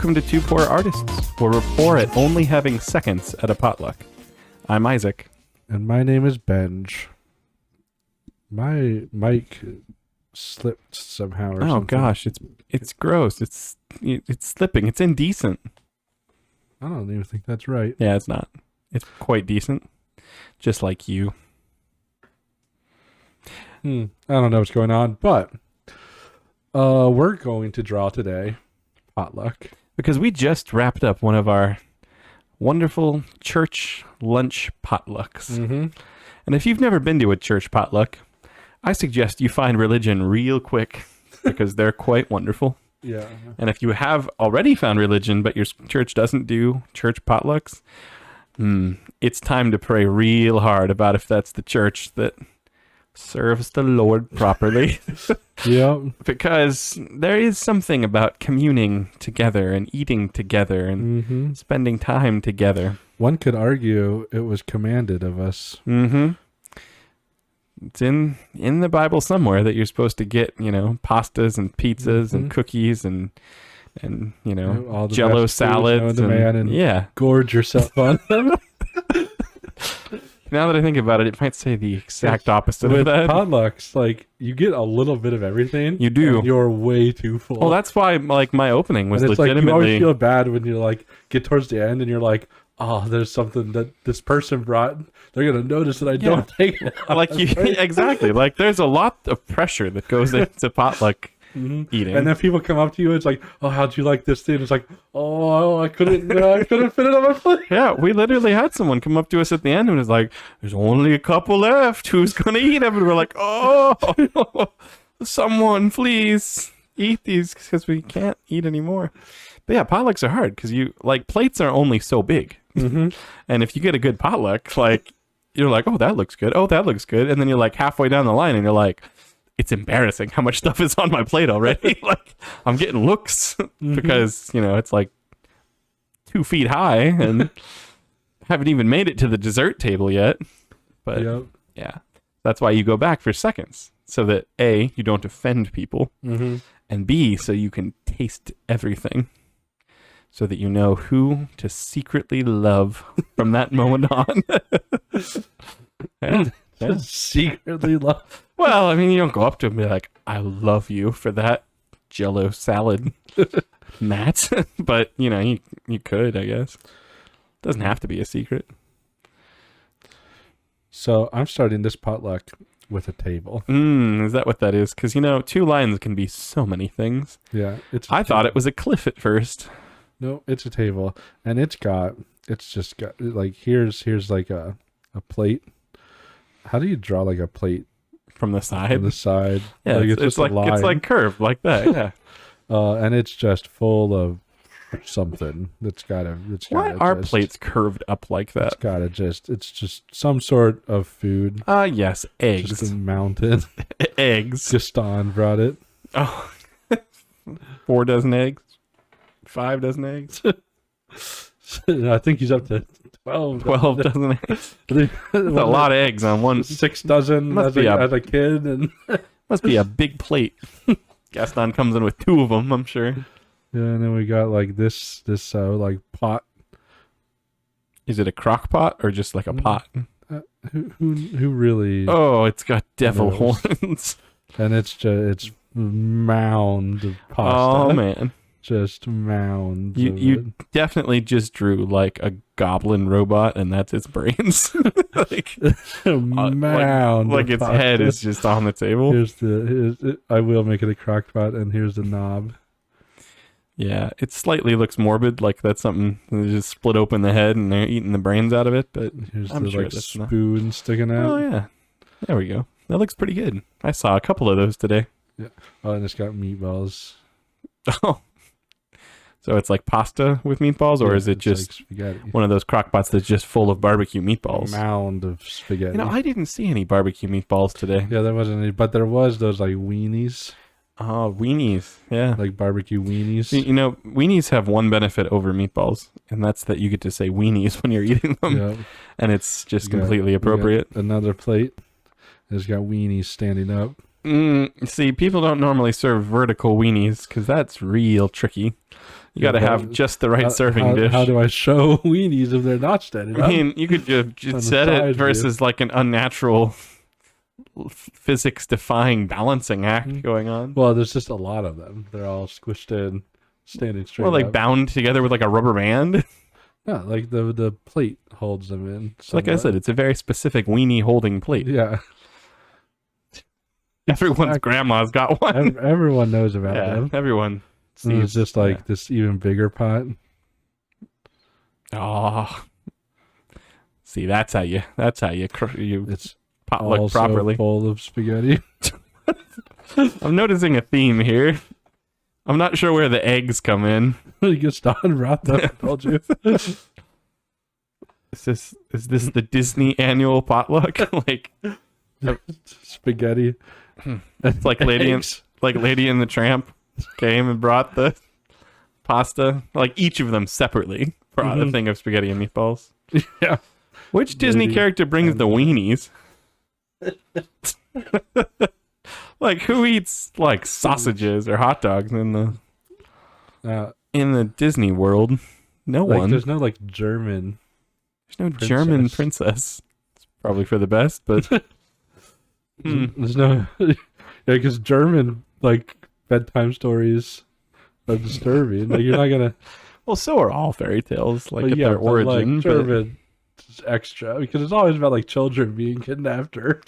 welcome to Two Poor Artists, where we're poor at only having seconds at a potluck. I'm Isaac. And my name is Benj. My mic slipped somehow or something. Oh gosh, it's gross. It's slipping. It's indecent. I don't even think that's right. Yeah, it's not. It's quite decent. Just like you. I don't know what's going on, but we're going to draw today. Potluck. Because we just wrapped up one of our wonderful church lunch potlucks. Mm-hmm. And if you've never been to a church potluck, I suggest you find religion real quick because they're quite wonderful. Yeah. And if you have already found religion, but your church doesn't do church potlucks, it's time to pray real hard about if that's the church that serves the Lord properly. Yep. Because there is something about communing together and eating together and spending time together. One could argue it was commanded of us. Mm-hmm. It's in the Bible somewhere that you're supposed to get, pastas and pizzas and cookies and all the Jello best food known salads to man and yeah. gorge yourself on them. Now that I think about it might say the exact opposite With of that. potlucks, you get a little bit of everything. You do. And you're way too full. Well, that's why my opening was and it's legitimately. you always feel bad when you get towards the end and you're like, oh, there's something that this person brought. They're gonna notice that I don't take it. Exactly. There's a lot of pressure that goes into potluck eating, and then people come up to you. It's like, oh, how'd you like this thing? It's like, oh, I couldn't fit it on my plate. Yeah, we literally had someone come up to us at the end and was like, "There's only a couple left. Who's gonna eat them?" And we're like, "Oh, someone, please eat these because we can't eat anymore." But yeah, potlucks are hard because plates are only so big, and if you get a good potluck, you're like, "Oh, that looks good. Oh, that looks good," and then you're halfway down the line and you're like, it's embarrassing how much stuff is on my plate already. I'm getting looks because, it's 2 feet high and haven't even made it to the dessert table yet. But yeah, that's why you go back for seconds so that A, you don't offend people, and B, so you can taste everything so that you know who to secretly love from that moment on. Yeah. Secretly love. Well, you don't go up to him and be like, I love you for that Jello salad, Matt. But, you could, I guess. Doesn't have to be a secret. So I'm starting this potluck with a table. Is that what that is? Because, 2 lines can be so many things. Yeah. I thought it was a cliff at first. No, it's a table. And it's just got, here's a plate. How do you draw a plate? From the side? From the side. Yeah, it's just a line. It's curved like that, yeah. And it's just full of something. Why are plates curved up like that? It's just some sort of food. Yes, eggs. Just a mountain. Eggs. Gaston brought it. Oh. 4 dozen eggs? 5 dozen eggs? I think he's up to 12 dozen eggs. That's a lot of eggs on one. 6 dozen as a kid. And must be a big plate. Gaston comes in with 2 of them, I'm sure. Yeah, and then we got this pot. Is it a crock pot or just a pot? Who really? Oh, it's got devil horns. And it's mound of pasta. Oh man. Just mounds. You definitely just drew a goblin robot, and that's its brains. Mound. Its pasta. head is just on the table. I will make it a crock pot, and here's the knob. Yeah, it slightly looks morbid, that's something they just split open the head and they're eating the brains out of it. But here's I'm the sure spoon sticking out. Oh yeah, there we go. That looks pretty good. I saw a couple of those today. Yeah. Oh, and it's got meatballs. Oh. So it's pasta with meatballs, or is it just one of those crock pots that's just full of barbecue meatballs? A mound of spaghetti. I didn't see any barbecue meatballs today. Yeah, there wasn't any, but there was those weenies. Oh, weenies. Yeah. Barbecue weenies. Weenies have one benefit over meatballs, and that's that you get to say weenies when you're eating them. Yep. And it's just completely appropriate. Another plate has got weenies standing up. See, people don't normally serve vertical weenies because that's real tricky. You got to have just the right serving dish. How do I show weenies if they're not standing I up? mean, you could just set it versus like an unnatural physics-defying balancing act going on. Well, there's just a lot of them. They're all squished in, standing straight Or like up. bound together with like a rubber band. Yeah, like the plate holds them in. Like I said, it's a very specific weenie holding plate. Yeah. Everyone's grandma's got one. Everyone knows about them. Everyone sees. It's just like this even bigger pot. Oh, see, that's how you It's potluck also properly. Full of spaghetti. I'm noticing a theme here. I'm not sure where the eggs come in. Gaston brought them. I told you. Is this the Disney annual potluck? Like spaghetti. It's like Lady and the Tramp came and brought the pasta. Like each of them separately brought a thing of spaghetti and meatballs. Yeah. Which Disney character brings the weenies? Like who eats like sausages or hot dogs in the Disney world? No one. There's no like German. There's no German princess. It's probably for the best, but there's no. Yeah, because German like bedtime stories are disturbing. Like you're not gonna. Well, so are all fairy tales. Like at their origin, like, German is extra because it's always about like children being kidnapped or.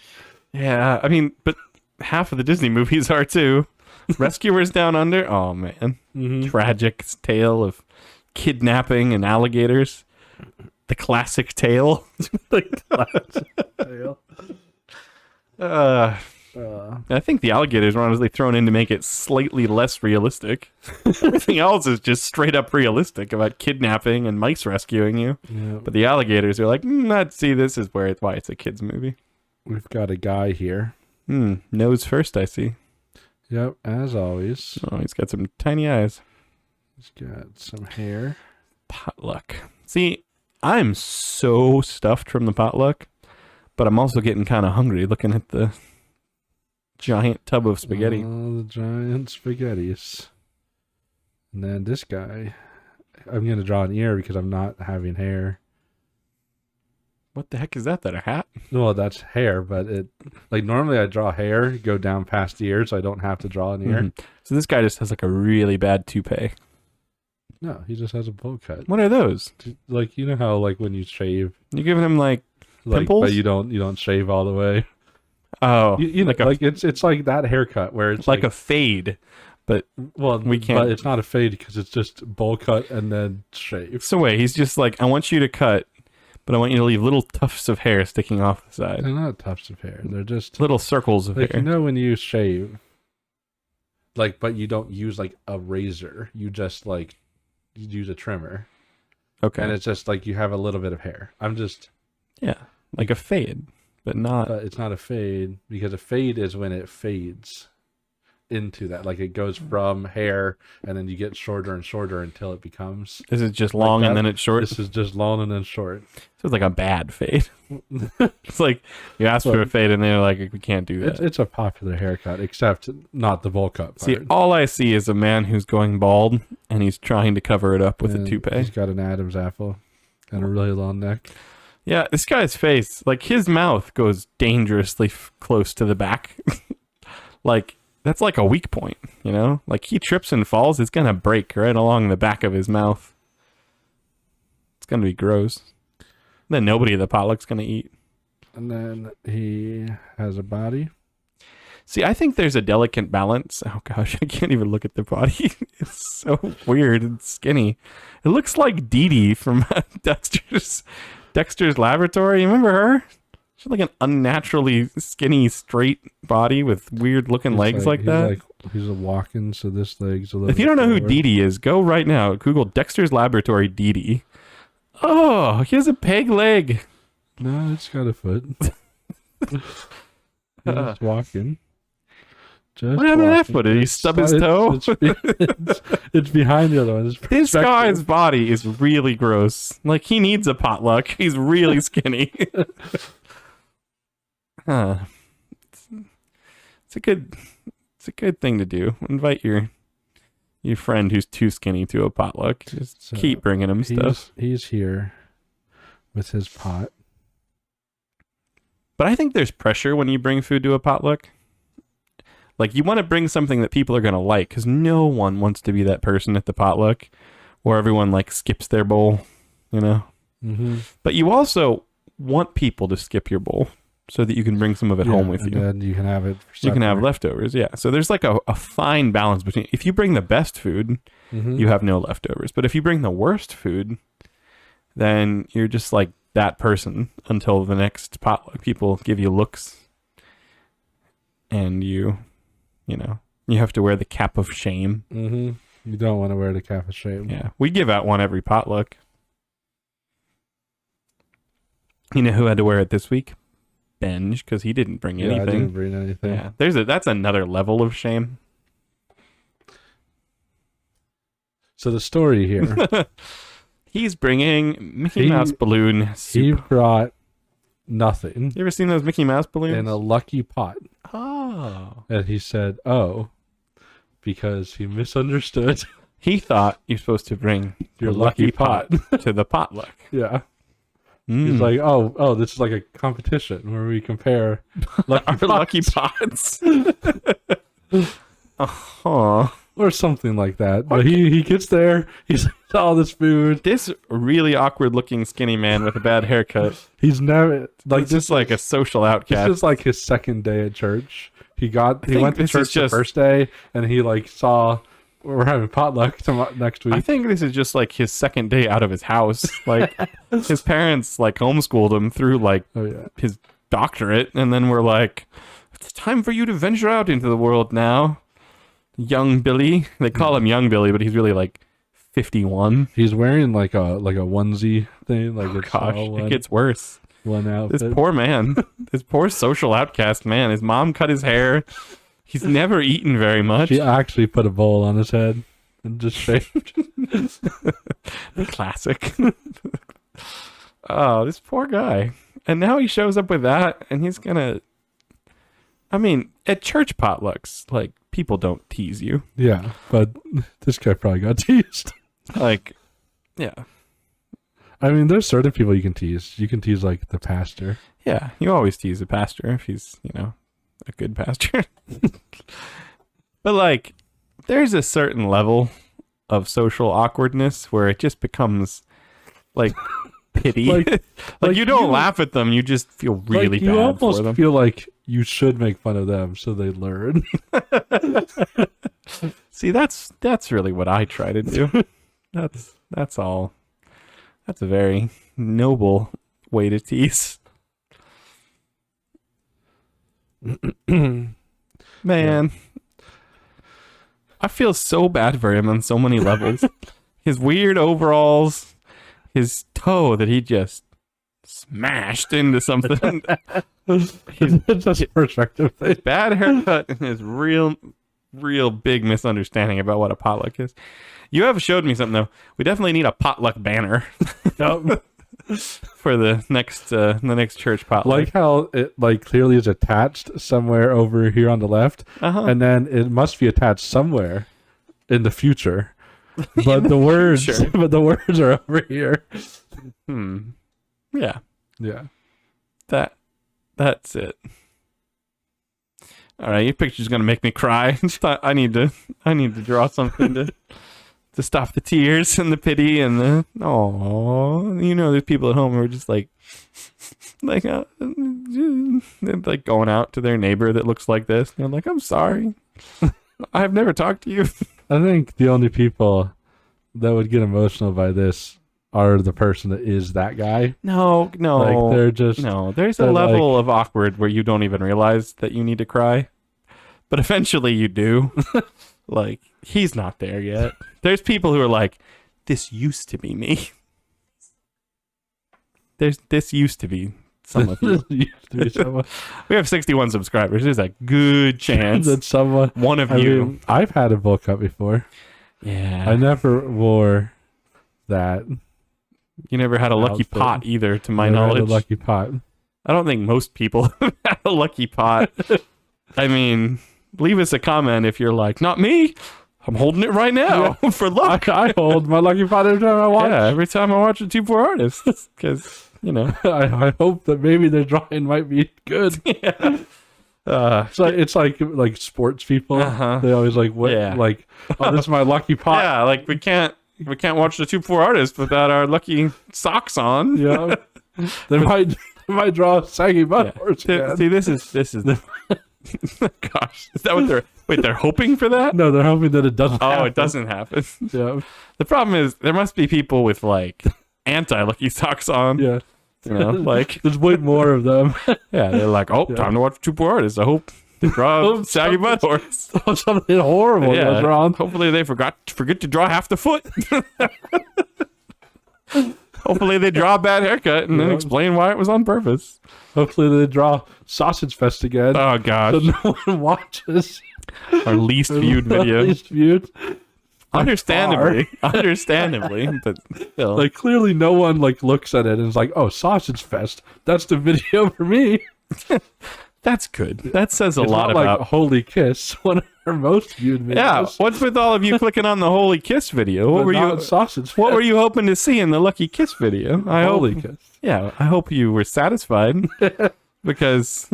Yeah, I mean, but half of the Disney movies are too. Rescuers Down Under. Oh man, tragic tale of kidnapping and alligators. The classic tale. The classic tale. I think the alligators were honestly thrown in to make it slightly less realistic. Everything else is just straight up realistic about kidnapping and mice rescuing you. Yeah. But the alligators are like, see, this is why it's a kid's movie. We've got a guy here. Nose first, I see. Yep, as always. Oh, he's got some tiny eyes. He's got some hair. Potluck. See, I'm so stuffed from the potluck, but I'm also getting kind of hungry looking at the giant tub of spaghetti. Oh, the giant spaghettis. And then this guy, I'm going to draw an ear because I'm not having hair. What the heck is that? That a hat? Well, that's hair, but it like normally I draw hair, go down past the ear, so I don't have to draw an ear. So this guy just has like a really bad toupee. No, he just has a bowl cut. What are those? Like you know how like when you shave, you giving him like pimples, but you don't shave all the way. Oh, you know, like it's like that haircut where it's like a fade, but we can't. But it's not a fade because it's just bowl cut and then shave. So wait, he's just like, I want you to cut, but I want you to leave little tufts of hair sticking off the side. They're not tufts of hair. They're just little circles of like, hair. You know when you shave, like, but you don't use like a razor. You just like you use a trimmer. Okay. And it's just like you have a little bit of hair. Yeah, like a fade, but not. But it's not a fade because a fade is when it fades into that. Like it goes from hair and then you get shorter and shorter until it becomes. Is it just long and then it's short? This is just long and then short. So it's like a bad fade. It's like you ask for a fade and they're like, we can't do that. It's a popular haircut, except not the bowl cut part. See, all I see is a man who's going bald and he's trying to cover it up with a toupee. He's got an Adam's apple and a really long neck. Yeah, this guy's face, like his mouth goes dangerously close to the back. Like, that's like a weak point, you know? Like he trips and falls, it's gonna break right along the back of his mouth. It's gonna be gross. Then nobody at the potluck's gonna eat. And then he has a body. See, I think there's a delicate balance. Oh gosh, I can't even look at the body. It's so weird and skinny. It looks like Dee Dee from Dexter's Laboratory. You remember her? She had like an unnaturally skinny, straight body with weird looking legs like that. He's a walking, so this leg's a little. If you don't know who Dee Dee is, go right now. Google Dexter's Laboratory Dee Dee. Oh, he has a peg leg. No, it's got a foot. Just walking. What happened to that foot? Did he stub his toe? It's behind the other one. This guy's body is really gross. Like he needs a potluck. He's really skinny. It's a good thing to do. Invite your Your friend who's too skinny to a potluck. Just So keep bringing him stuff. He's here with his pot. But I think there's pressure when you bring food to a potluck. Like, you want to bring something that people are going to like, because no one wants to be that person at the potluck where everyone, like, skips their bowl, you know? Mm-hmm. But you also want people to skip your bowl so that you can bring some of it home with and you. then you can have it for You can have supper. leftovers, yeah. So there's like a fine balance between, if you bring the best food, Mm-hmm. you have no leftovers. But if you bring the worst food, then you're just like that person until the next potluck. People give you looks, and you know, you have to wear the cap of shame. Mm-hmm. You don't want to wear the cap of shame. Yeah, we give out one every potluck. You know who had to wear it this week? Benj, because he didn't bring I anything. didn't bring anything. Yeah, that's another level of shame. So the story here, He's bringing Mickey Mouse balloon he soup. brought nothing You ever seen those Mickey Mouse balloons? in a lucky pot. Oh. And he said, "Oh," because he misunderstood He thought you're supposed to bring your the lucky pot. to the potluck. Yeah. Mm. He's like, oh, this is like a competition where we compare lucky Our pots lucky pots. Oh. or something like that. But he gets there, he's all this food. This really awkward looking skinny man with a bad haircut. He's never like This is like a social This outcast. is like his second day at church. He think went to this church is just- the first day, and he like saw we're having potluck next week. I think this is just like his second day out of his house. Like his parents like homeschooled him through like Oh yeah, his doctorate, and then we're like, it's time for you to venture out into the world now, young Billy. They call him young Billy, but he's really like 51. he's wearing like a onesie thing. Like it's Gosh, all it gets worse. one outfit. This poor man, this poor social outcast man. His mom cut his hair. He's never eaten very much. She actually put a bowl on his head and just shaved. Classic. Oh, this poor guy. And now he shows up with that, and he's gonna. I mean, at church potlucks, like, people don't tease you. Yeah, but this guy probably got teased. Like, yeah. I mean, there's certain people you can tease. You can tease like the pastor. Yeah, you always tease a pastor if he's, you know, a good pastor. But, like, there's a certain level of social awkwardness where it just becomes, like, pity. like you don't laugh at them, you just feel really like, you bad almost for them. feel like you should make fun of them so they learn. See, that's really what I try to do. That's all. That's a very noble way to tease. Man, I feel so bad for him on so many levels. His weird overalls, his toe that he just smashed into something. It's just a perspective thing. Bad haircut and his real big misunderstanding about what a potluck is. You have showed me something though. We definitely need a potluck banner for the next church potluck. Like how it like clearly is attached somewhere over here on the left, and then it must be attached somewhere in the future. But the words, future. but the words are over here. Yeah, Yeah. that's it. All right, your picture's gonna make me cry. I need to draw something to stop the tears and the pity and the you know, there's people at home who are just like they're like going out to their neighbor that looks like this. And they're like, I'm sorry, I've never talked to you. I think the only people that would get emotional by this are the person that is that guy. No, Like they're just there's a level of awkward where you don't even realize that you need to cry, but eventually you do. Like, he's not there yet. There's people who are like, this used to be me. This used to be some of you. used to be someone. We have 61 subscribers. There's a good chance that someone. one of I you. mean, I've had a bowl cut before. Yeah. I never wore that. You never had a lucky outfit. pot either, to my Never had knowledge. a lucky pot. I don't think most people have had a lucky pot. I mean, leave us a comment if you're like, not me. I'm holding it right now for luck. I hold my lucky pot every time I watch. Yeah, every time I watch a 2-4 artists, because I hope that maybe their drawing might be good. Yeah. It's like sports people. They always like what like, oh, this is my lucky pot. Yeah, like we can't watch the 2-4 artist without our lucky socks on. Yeah, they might draw a saggy butt horse. See, this is the gosh, is that what they're hoping for that? No, they're hoping that it doesn't. Oh, it doesn't happen. Yeah. The problem is there must be people with like anti-lucky socks on. Yeah. Like there's way more of them. Yeah, they're like, time to watch 2-4 artists. I hope they draw a saggy butt horse. Something horrible goes wrong. Hopefully they forget to draw half the foot. Hopefully they draw a bad haircut and then explain why it was on purpose. Hopefully they draw Sausage Fest again. Oh gosh. So no one watches. Our least viewed video. Least viewed. Understandably, but still. Like clearly no one like looks at it and is like, oh, Sausage Fest. That's the video for me. That's good. That says a lot not about like Holy Kiss, one of our most viewed videos. Yeah, what's with all of you clicking on the Holy Kiss video? What were you Sausage Fest. What were you hoping to see in the Lucky Kiss video? Holy Kiss. Yeah, I hope you were satisfied because,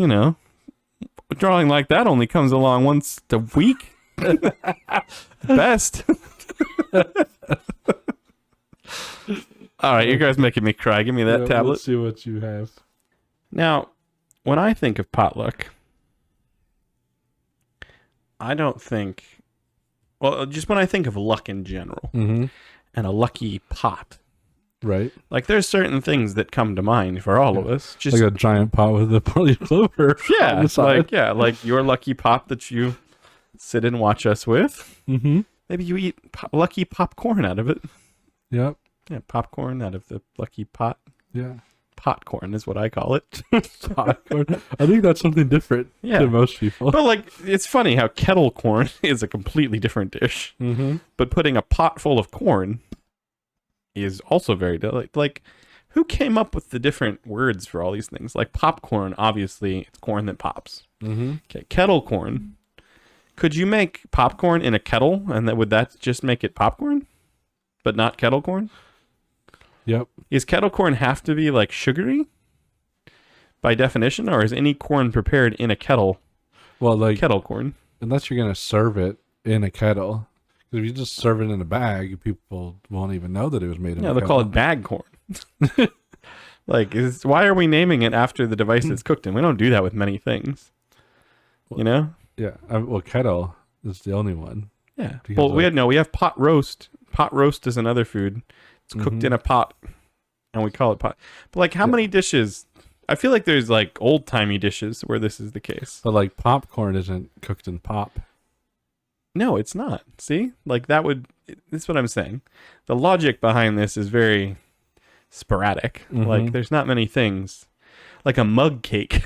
drawing like that only comes along once a week. Best. All right, you guys making me cry. Give me that tablet. Let's see what you have. Now, when I think of potluck, I don't think... Well, just when I think of luck in general and a lucky pot. Right. Like, there's certain things that come to mind for all of us. Just like a giant pot with a party clover. Yeah, like your lucky pot that you sit and watch us with. Mm-hmm. Maybe you eat lucky popcorn out of it. Yep. Yeah, popcorn out of the lucky pot. Yeah. Potcorn is what I call it. Popcorn. I think that's something different to most people. But like, it's funny how kettle corn is a completely different dish. Mm-hmm. But putting a pot full of corn is also very like, who came up with the different words for all these things? Like popcorn, obviously, it's corn that pops. Mm-hmm. Okay, kettle corn. Could you make popcorn in a kettle, and would that just make it popcorn, but not kettle corn? Yep. Is kettle corn have to be like sugary by definition, or is any corn prepared in a kettle? Well, like kettle corn, unless you're gonna serve it in a kettle. Because if you just serve it in a bag, people won't even know that it was made in a kettle. Yeah, they call it bag corn. Like, why are we naming it after the device it's cooked in? We don't do that with many things. Yeah. Well, kettle is the only one. Yeah. Well, we have pot roast. Pot roast is another food. It's cooked in a pot, and we call it pot. But like, how many dishes? I feel like there's like old timey dishes where this is the case. But like, popcorn isn't cooked in pop. No, it's not. See, like that's what I'm saying. The logic behind this is very sporadic. Like, there's not many things. Like a mug cake.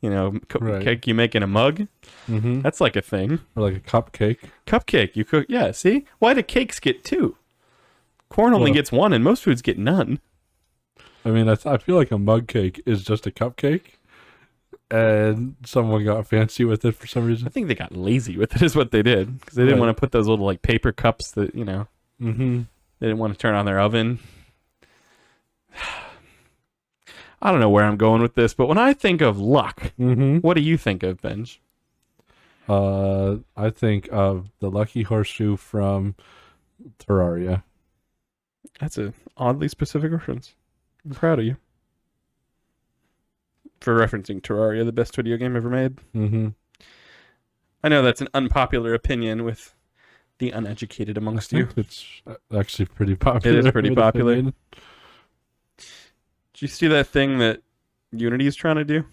Cake you make in a mug. Mm-hmm. That's like a thing. Or like a cupcake. Cupcake you cook. Yeah. See, why do cakes get two? Corn only gets one, and most foods get none. I mean, I feel like a mug cake is just a cupcake, and someone got fancy with it for some reason. I think they got lazy with it, is what they did, because they didn't want to put those little like paper cups that they didn't want to turn on their oven. I don't know where I'm going with this, but when I think of luck, what do you think of, Benj? I think of the lucky horseshoe from Terraria. That's an oddly specific reference. I'm proud of you for referencing Terraria, the best video game ever made. I know that's an unpopular opinion with the uneducated amongst you. It's actually pretty popular. It is pretty popular. Did you see that thing that Unity is trying to do?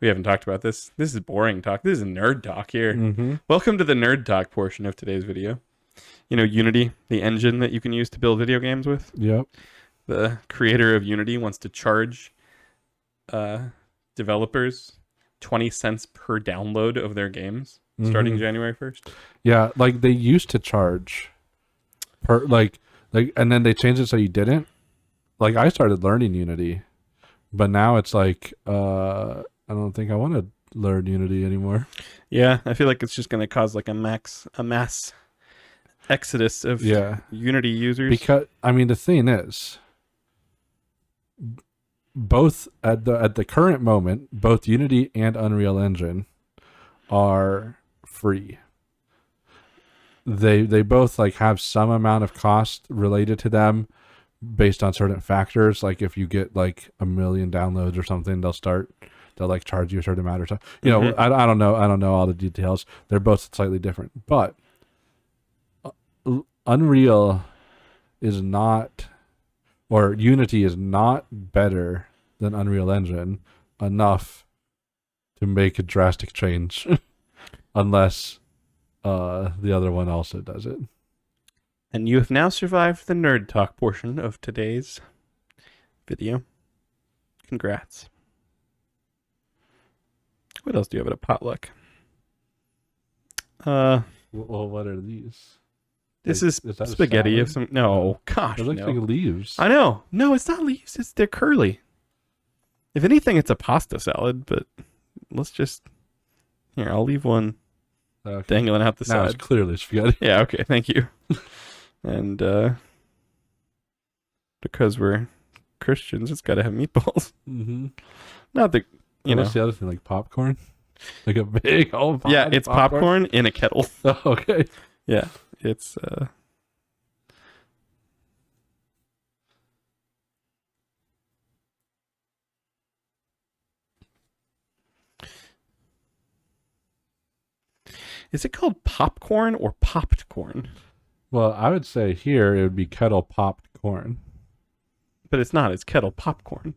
We haven't talked about this. This is boring talk. This is nerd talk here. Welcome to the nerd talk portion of today's video. Unity, the engine that you can use to build video games with. Yep. The creator of Unity wants to charge developers 20 cents per download of their games starting January 1st. Yeah, like they used to charge per and then they changed it so you didn't. Like I started learning Unity, but now it's like I don't think I want to learn Unity anymore. Yeah, I feel like it's just going to cause like a mass exodus of Unity users. Because I mean, the thing is, both at the current moment, both Unity and Unreal Engine are free. They both like have some amount of cost related to them based on certain factors. Like if you get like 1 million downloads or something, they'll like charge you a certain amount or something. You know, I don't know all the details. They're both slightly different, but Unreal is not, or Unity is not better than Unreal Engine enough to make a drastic change unless the other one also does it. And you have now survived the nerd talk portion of today's video. Congrats. What else do you have at a potluck? Well, what are these? This is spaghetti of some. No, gosh, It looks no. like leaves. I know. No, it's not leaves. They're curly. If anything, it's a pasta salad. But let's just here. I'll leave one dangling out the now side. it's clearly spaghetti. Yeah. Okay. Thank you. And because we're Christians, it's got to have meatballs. Mm-hmm. Not the What's the other thing, like popcorn? Like a big old pot. Yeah, it's popcorn in a kettle. Oh, okay. Yeah, it's Is it called popcorn or popped corn? Well, I would say here it would be kettle popped corn. But it's not. It's kettle popcorn.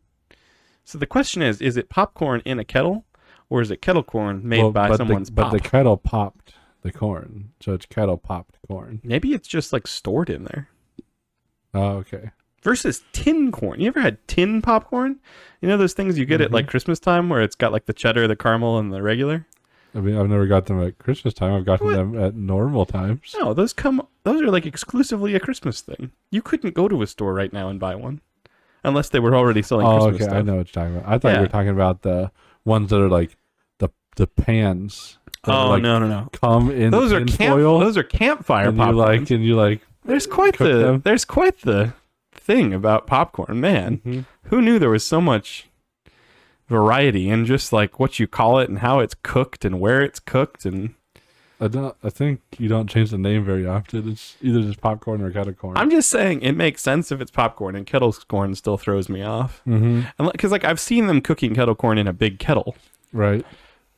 So the question is it popcorn in a kettle, or is it kettle corn made by someone's pop? But the kettle popped the corn, so it's kettle popped corn. Maybe it's just like stored in there. Oh, okay. Versus tin corn. You ever had tin popcorn? You know those things you get at like Christmas time where it's got like the cheddar, the caramel, and the regular? I mean, I've never got them at Christmas time. I've gotten them at normal times. No, those are like exclusively a Christmas thing. You couldn't go to a store right now and buy one. Unless they were already selling Christmas stuff. I know what you're talking about. I thought you were talking about the ones that are like the pans. Oh, no. Come in those tin are foil. Those are campfire and popcorn. you like There's quite the thing about popcorn, man. Mm-hmm. Who knew there was so much variety in just like what you call it and how it's cooked and where it's cooked? And I think you don't change the name very often. It's either just popcorn or kettle corn. I'm just saying it makes sense if it's popcorn, and kettle corn still throws me off. Mm-hmm. Because like I've seen them cooking kettle corn in a big kettle, right?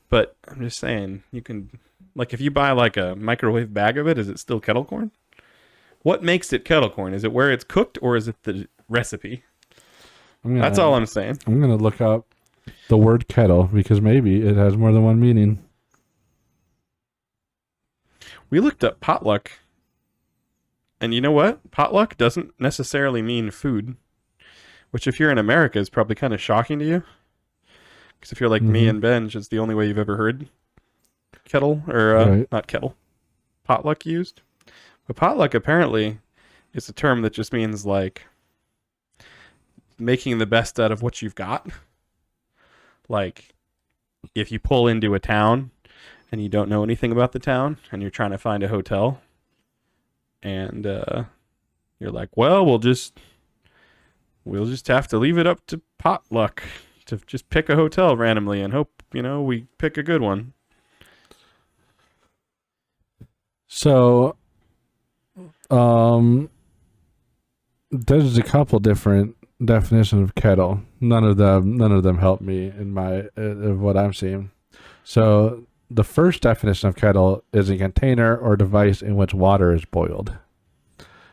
But I'm just saying you can, like, if you buy like a microwave bag of it, is it still kettle corn? What makes it kettle corn? Is it where it's cooked, or is it the recipe? That's all I'm saying. I'm gonna look up the word kettle because maybe it has more than one meaning. We looked up potluck, and you know what? Potluck doesn't necessarily mean food, which if you're in America is probably kind of shocking to you. Because if you're like me and Benj, it's the only way you've ever heard kettle, or not kettle, potluck used. But potluck apparently is a term that just means like making the best out of what you've got. Like if you pull into a town and you don't know anything about the town and you're trying to find a hotel and you're like, well, we'll just have to leave it up to potluck to just pick a hotel randomly and hope, we pick a good one. So there's a couple different definitions of kettle. None of them help me in my of what I'm seeing. So the first definition of kettle is a container or device in which water is boiled.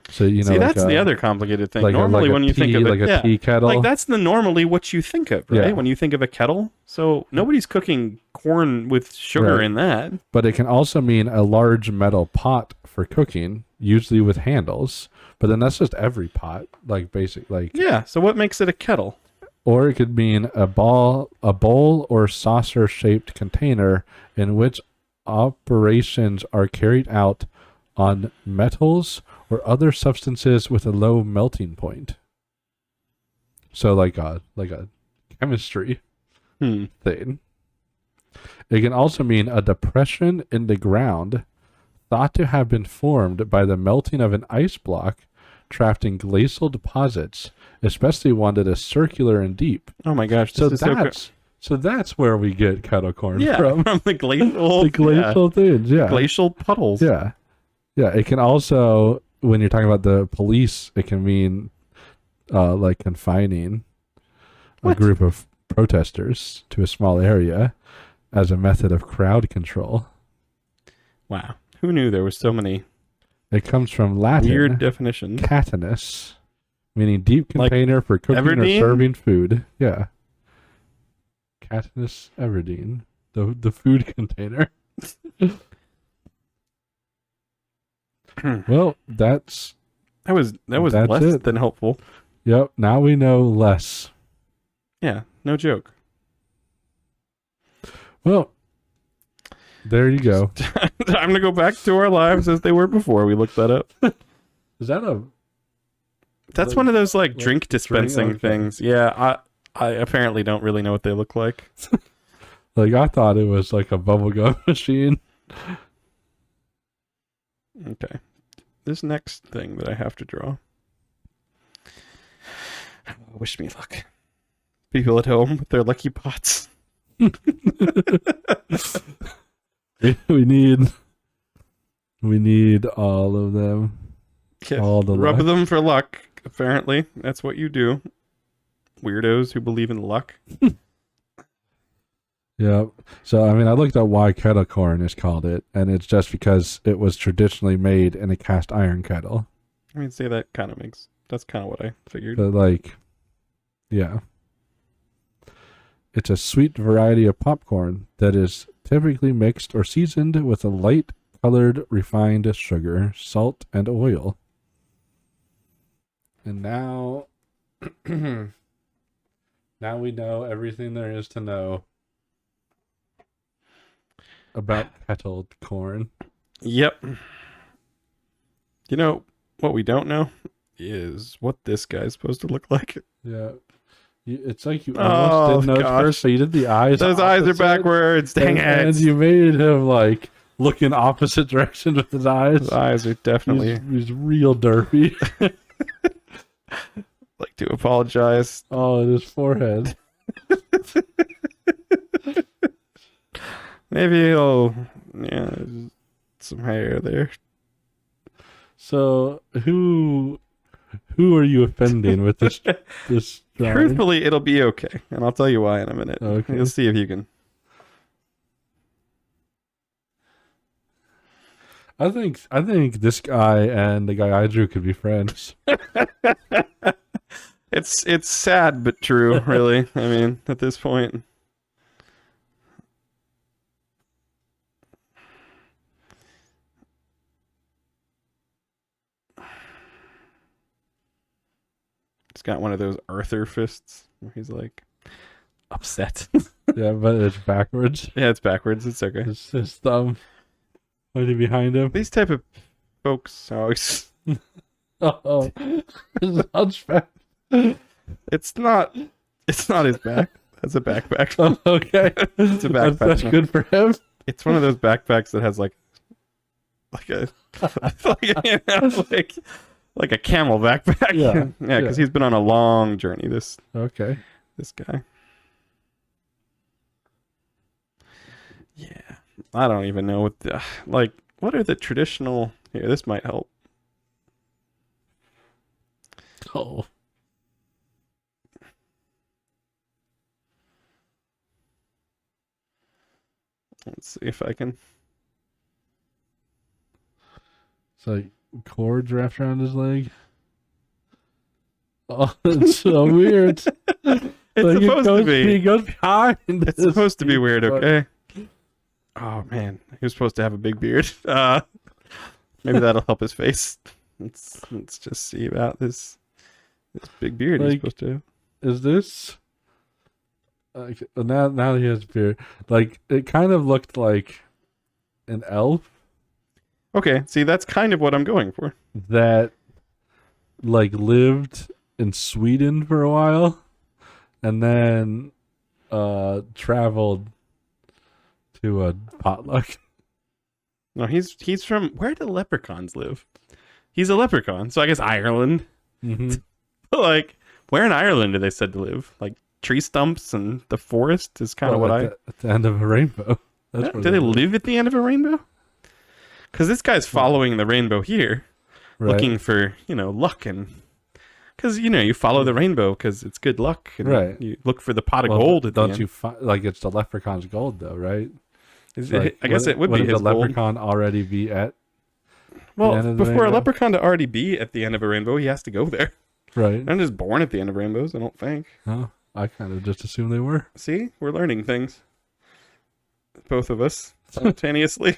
So see, like that's the other complicated thing. Like normally, when you think of it, a tea kettle, like that's normally what you think of, right? Yeah. When you think of a kettle, so nobody's cooking corn with sugar in that. But it can also mean a large metal pot for cooking, usually with handles. But then that's just every pot, like basic, like yeah. So what makes it a kettle? Or it could mean a bowl or saucer-shaped container in which operations are carried out on metals or other substances with a low melting point. So like a chemistry thing. It can also mean a depression in the ground thought to have been formed by the melting of an ice block trapped in glacial deposits, especially one that is circular and deep. Oh my gosh, So this is so good. that's where we get kettle corn Yeah, from. from the glacial, The glacial things, yeah. glacial puddles. Yeah. Yeah, it can also, when you're talking about the police, it can mean like confining a What? group of protesters to a small area as a method of crowd control. Wow, who knew there was so many It comes from Latin weird definitions? catanus, meaning deep Like container for cooking Everdeen? or serving food. Yeah. Catanus Everdeen, the food container. Well, that's That was That's less it. than helpful. yep. Now we know less. Yeah, no joke. Well, there you go. Time to go back to our lives as they were before we looked that up. Is that a That's Like- one of those like like drink dispensing okay. things. Yeah, I apparently don't really know what they look like. like? I thought it was like a bubblegum machine. Okay. This next thing that I have to draw. Wish me luck. People at home with their lucky pots. we need all of them. Yeah, All the rub luck. them for luck. Apparently, that's what you do. Weirdos who believe in luck. Yeah. So I mean, I looked up why kettle corn is called it, and it's just because it was traditionally made in a cast iron kettle. I mean, say that kind of makes. That's kind of what I figured. But like, yeah, it's a sweet variety of popcorn that is typically mixed or seasoned with a light colored refined sugar, salt, and oil. And now, now we know everything there is to know about kettled corn. Yep. You know what we don't know is what this guy's supposed to look like. Yeah. It's like you Oh, almost didn't know at gosh. first, so you did the eyes. Those eyes are opposite, backwards. Dang and it. you made him like look in opposite directions with his eyes. Those eyes are definitely He's real derpy. like to apologize. Oh, and his forehead. Maybe he'll, yeah, some hair there. So who are you offending with this drawing? Truthfully, it'll be okay, and I'll tell you why in a minute. Okay. You'll see if you can. I think this guy and the guy I drew could be friends. It's sad but true, really. I mean, at this point. He's got one of those Arthur fists where he's like upset. Yeah, but it's backwards. Yeah, it's backwards. It's okay. His thumb pointing behind him. These type of folks always. Oh, his hunchback. It's not his back. That's a backpack. Oh, okay. It's a backpack. That's good for him. It's one of those backpacks that has like a like a camel backpack. Yeah, yeah, because he's been on a long journey. This guy. Yeah, I don't even know what the what are the traditional. Here, this might help. Oh. Let's see if I can. It's like cords wrapped around his leg. Oh, it's so weird. It's Like, supposed to He be. goes behind. It's his supposed to be feet, weird, but- okay? Oh man, he was supposed to have a big beard. Maybe that'll help his face. Let's just see about this big beard he's Like- supposed to have. Is this? Like, now he has a beard. Like, it kind of looked like an elf Okay, see, that's kind of what I'm going for. that like lived in Sweden for a while and then traveled to a potluck. No, he's from, where do leprechauns live? He's a leprechaun, so I guess Ireland. Mm-hmm. But like, where in Ireland are they said to live? Like tree stumps and the forest is kind of what at the end of a rainbow. That's Do they live at the end of a rainbow? Because this guy's following the rainbow here, looking for, luck. And because, you follow the rainbow because it's good luck. And you look for the pot of gold at the end. Don't you like it's the leprechaun's gold, though, right? I guess it would be his the gold. leprechaun already be at Well, before a leprechaun to already be at the end of a rainbow, he has to go there. Right. They're just born at the end of rainbows, I don't think. Oh, I kind of just assumed they were. See? We're learning things. Both of us. Simultaneously.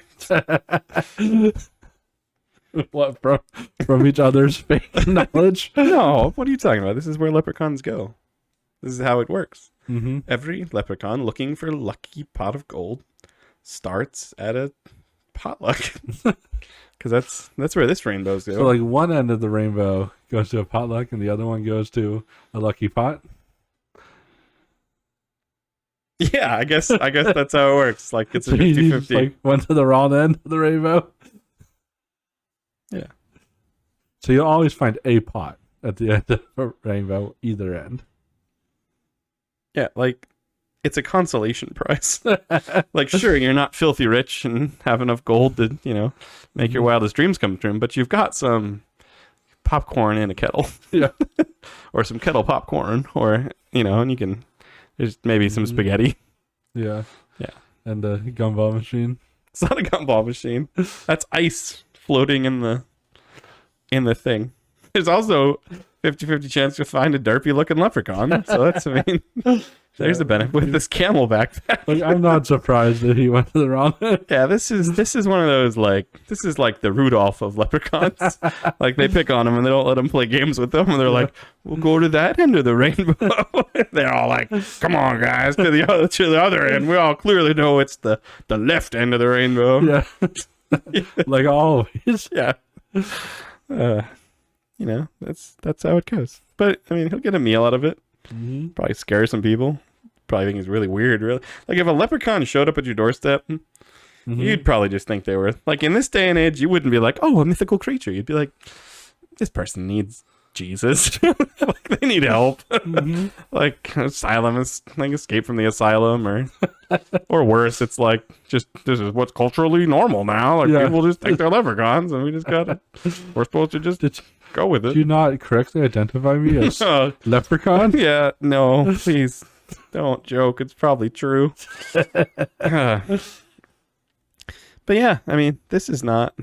What, from each other's fake knowledge? No, what are you talking about? This is where leprechauns go. This is how it works. Mm-hmm. Every leprechaun looking for lucky pot of gold starts at a potluck. Because that's where this rainbow's go. So like one end of the rainbow goes to a potluck and the other one goes to a lucky pot. Yeah, I guess that's how it works. Like it's a So you 50-50. just, like went to the wrong end of the rainbow. Yeah. So you'll always find a pot at the end of a rainbow, either end. Yeah, like it's a consolation prize. Like sure, you're not filthy rich and have enough gold to, make your wildest dreams come true, but you've got some popcorn in a kettle. Yeah. Or some kettle popcorn, or and you can there's maybe some spaghetti. Yeah. Yeah. And a gumball machine. It's not a gumball machine. That's ice floating in the thing. There's also 50-50 chance you'll find a derpy looking leprechaun. So that's there's a benefit with this camel backpack. Like I'm not surprised that he went to the wrong end. Yeah, this is one of those this is like the Rudolph of leprechauns. Like they pick on him and they don't let him play games with them, and they're like, "We'll go to that end of the rainbow." They're all like, "Come on, guys, to the other end. We all clearly know it's the left end of the rainbow." Yeah. Like always. Yeah. That's how it goes. But I mean, he'll get a meal out of it. Mm-hmm. Probably scare some people. Probably think he's really weird. Really, like if a leprechaun showed up at your doorstep, you'd probably just think they were like in this day and age. You wouldn't be like, "Oh, a mythical creature." You'd be like, "This person needs Jesus. Like they need help." Like asylum is like escape from the asylum, or worse, it's like just this is what's culturally normal now. Like people just think they're leprechauns, and we're supposed to just go with it. Did you not correctly identify me as leprechaun? Yeah, no, please don't joke. It's probably true. But yeah, I mean, it's not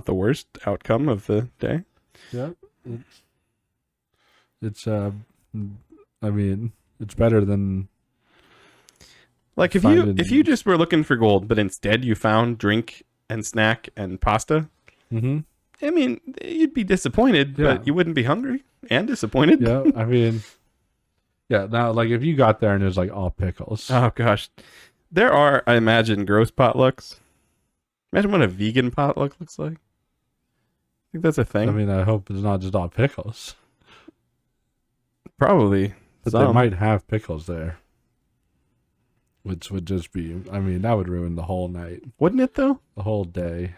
the worst outcome of the day. Yeah. It's I mean, it's better than like if you just were looking for gold, but instead you found drink and snack and pasta. Mm-hmm. I mean, you'd be disappointed, but you wouldn't be hungry and disappointed. Yeah, I mean, now, like, if you got there and it was, like, all pickles. Oh, gosh. There are, I imagine, gross potlucks. Imagine what a vegan potluck looks like. I think that's a thing. I mean, I hope it's not just all pickles. Probably. But they might have pickles there. Which would just be, I mean, that would ruin the whole night. Wouldn't it, though? The whole day.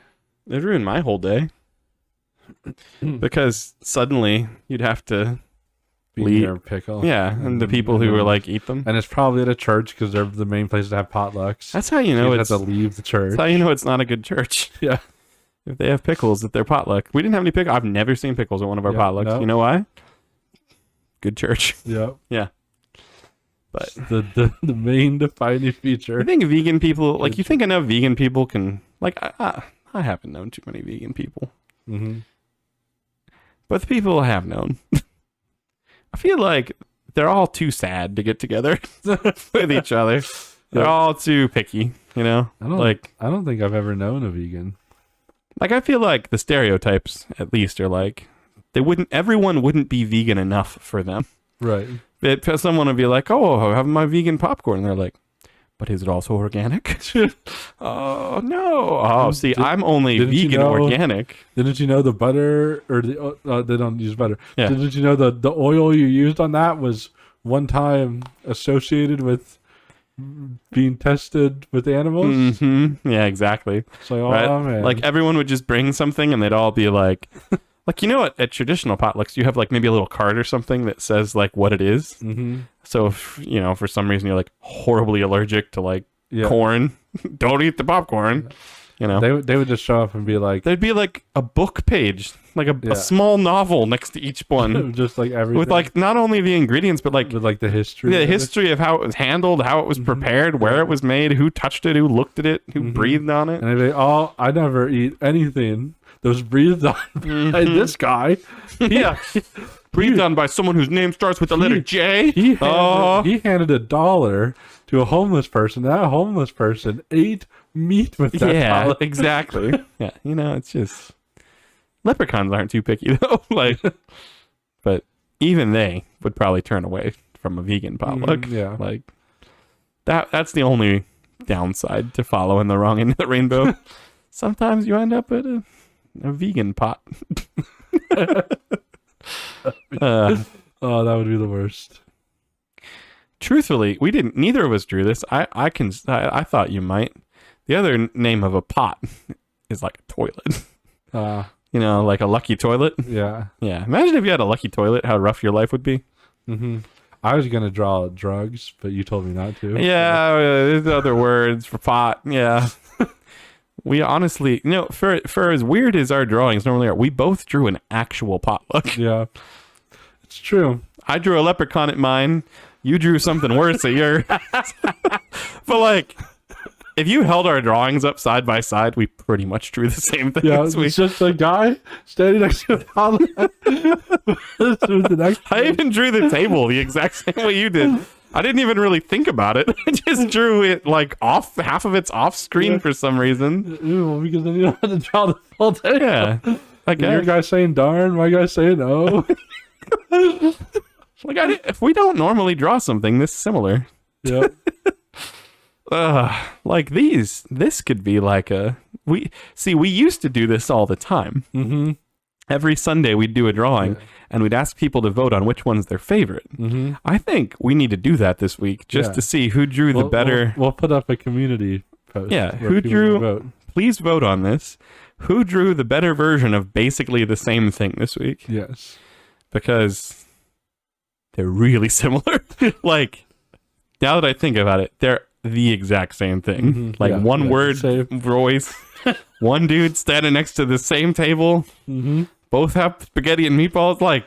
It'd ruin my whole day. Because suddenly you'd have to Be near pickle. Yeah, and the people who were like eat them. And it's probably at a church because they're the main place to have potlucks. That's how you know you it's have to leave the church. That's how you know it's not a good church. Yeah. If they have pickles at their potluck. We didn't have any pickles. I've never seen pickles at one of our potlucks. No. You know why? Good church. Yeah. Yeah. But the main defining feature. I think vegan people, like you think enough vegan people can, like I haven't known too many vegan people. Mm-hmm. But the people I have known, I feel like they're all too sad to get together with each other. They're all too picky, you know? I don't think I've ever known a vegan. Like, I feel like the stereotypes, at least, are like, everyone wouldn't be vegan enough for them. Right. Someone would be like, oh, I'm having my vegan popcorn. And they're like, but is it also organic? Oh, no. Oh, I'm only vegan organic. Didn't you know the butter, or they don't use butter. Yeah. Didn't you know the oil you used on that was one time associated with being tested with animals. Yeah, exactly. It's like, oh Right? man, Like everyone would just bring something and they'd all be like, like, you know what, at traditional potlucks, you have like maybe a little card or something that says like what it is. So if, you know, for some reason you're like horribly allergic to like corn, don't eat the popcorn. You know, they would just show up and be like, there'd be like a book page, like a small novel next to each one, just like everything with like not only the ingredients but like with like the history, of how it was handled, how it was prepared, where it was made, who touched it, who looked at it, who breathed on it. And they'd be, oh, I never eat anything that was breathed on by this guy. Yeah. Breathed on by someone whose name starts with the letter J. He handed $1 to a homeless person. That homeless person ate meat with that dollar. Exactly. Yeah, you know, it's just leprechauns aren't too picky though. Like, but even they would probably turn away from a vegan potluck. Yeah, like that's the only downside to following the wrong end of the rainbow. Sometimes you end up at a vegan pot. Oh, that would be the worst. Truthfully, we didn't. Neither of us drew this. I thought you might. The other name of a pot is like a toilet. You know, like a lucky toilet. Yeah. Yeah. Imagine if you had a lucky toilet, how rough your life would be. I was gonna draw drugs, but you told me not to. Yeah, there's other words for pot. Yeah. We honestly, you know, for as weird as our drawings normally are, we both drew an actual potluck. Yeah. It's true. I drew a leprechaun at mine. You drew something worse at yours. But like, if you held our drawings up side by side, we pretty much drew the same thing. Yeah, it's just a guy standing next to a potluck. I even drew the table the exact same way you did. I didn't even really think about it. I just drew it like off, half of it's off screen for some reason. Ooh, because then you don't have to draw the full thing. Yeah. Like your guy's saying darn, my guy's saying no. Like if we don't normally draw something this similar. Yep. Like this could be like we used to do this all the time. Every Sunday we'd do a drawing and we'd ask people to vote on which one's their favorite. I think we need to do that this week just to see who drew the better. We'll put up a community post. Yeah, who drew? Please vote on this. Who drew the better version of basically the same thing this week? Yes, because they're really similar. Like now that I think about it, they're the exact same thing. Like one word voice. One dude standing next to the same table. Both have spaghetti and meatballs. Like,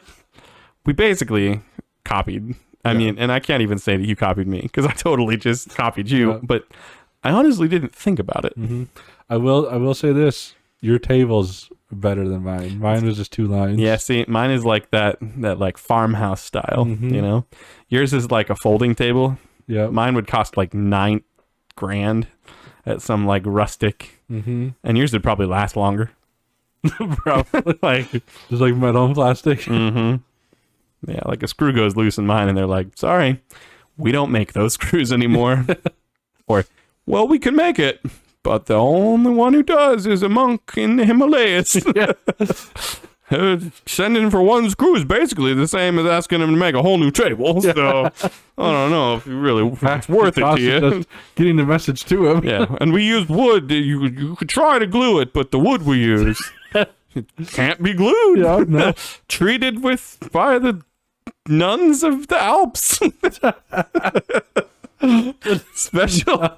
we basically copied. I mean, and I can't even say that you copied me because I totally just copied you. But I honestly didn't think about it. I will say this: your table's better than mine. Mine was just 2 lines. Yeah, see, mine is like that like farmhouse style. You know, yours is like a folding table. Yeah, mine would cost like $9,000 at some like rustic, and yours would probably last longer. Probably like just like metal and plastic. Yeah, like a screw goes loose in mine and they're like, sorry, we don't make those screws anymore. Or, well, we can make it, but the only one who does is a monk in the Himalayas. Sending for one screw is basically the same as asking him to make a whole new table. So I don't know if it's worth it to you. Just getting the message to him. Yeah, and we used wood. You could try to glue it, but the wood we use it can't be glued. Yeah, no. Treated by the nuns of the Alps. Special.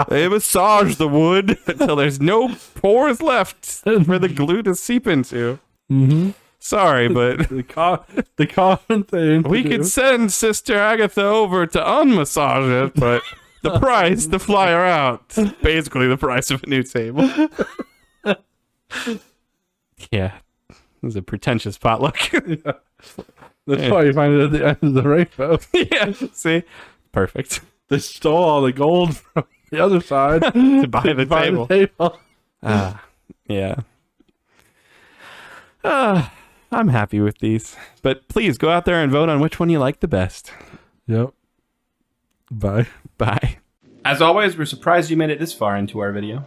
They massage the wood until there's no pores left for the glue to seep into. Sorry, but the common thing we could send Sister Agatha over to unmassage it, but the price to fly her out is basically the price of a new table. Yeah, it was a pretentious potluck. That's why you find it at the end of the rainbow. Yeah, see, perfect. They stole all the gold from the other side to buy the table. Yeah. I'm happy with these. But please go out there and vote on which one you like the best. Yep. Bye. Bye. As always, we're surprised you made it this far into our video.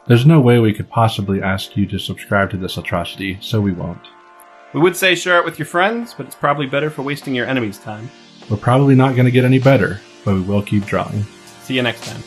There's no way we could possibly ask you to subscribe to this atrocity, so we won't. We would say share it with your friends, but it's probably better for wasting your enemy's time. We're probably not going to get any better, but we will keep drawing. See you next time.